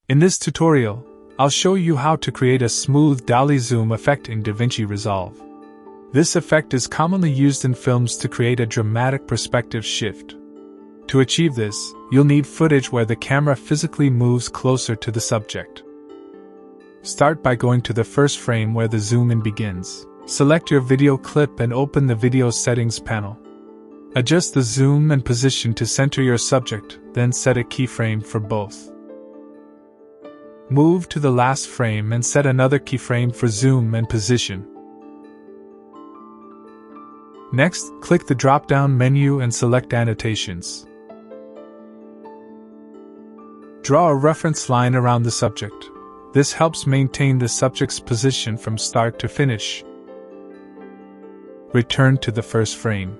In this tutorial, I'll show you how to create a smooth Dolly Zoom effect in DaVinci Resolve. This effect is commonly used in films to create a dramatic perspective shift. To achieve this, you'll need footage where the camera physically moves closer to the subject. Start by going to the first frame where the zoom in begins. Select your video clip and open the Video Settings panel. Adjust the zoom and position to center your subject, then set a keyframe for both. Move to the last frame and set another keyframe for zoom and position. Next, click the drop-down menu and select Annotations. Draw a reference line around the subject. This helps maintain the subject's position from start to finish. Return to the first frame.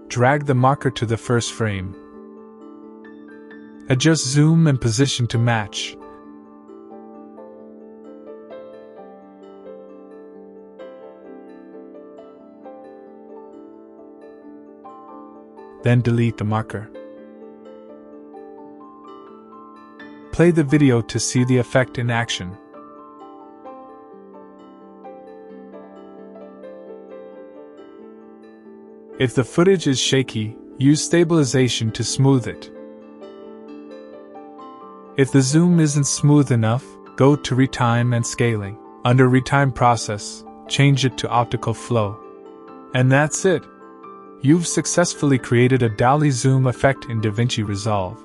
Drag the marker to the first frame. Adjust zoom and position to match. Then delete the marker. Play the video to see the effect in action. If the footage is shaky, use stabilization to smooth it. If the zoom isn't smooth enough, go to Retime and Scaling. Under Retime Process, change it to Optical Flow. And that's it! You've successfully created a Dolly Zoom effect in DaVinci Resolve.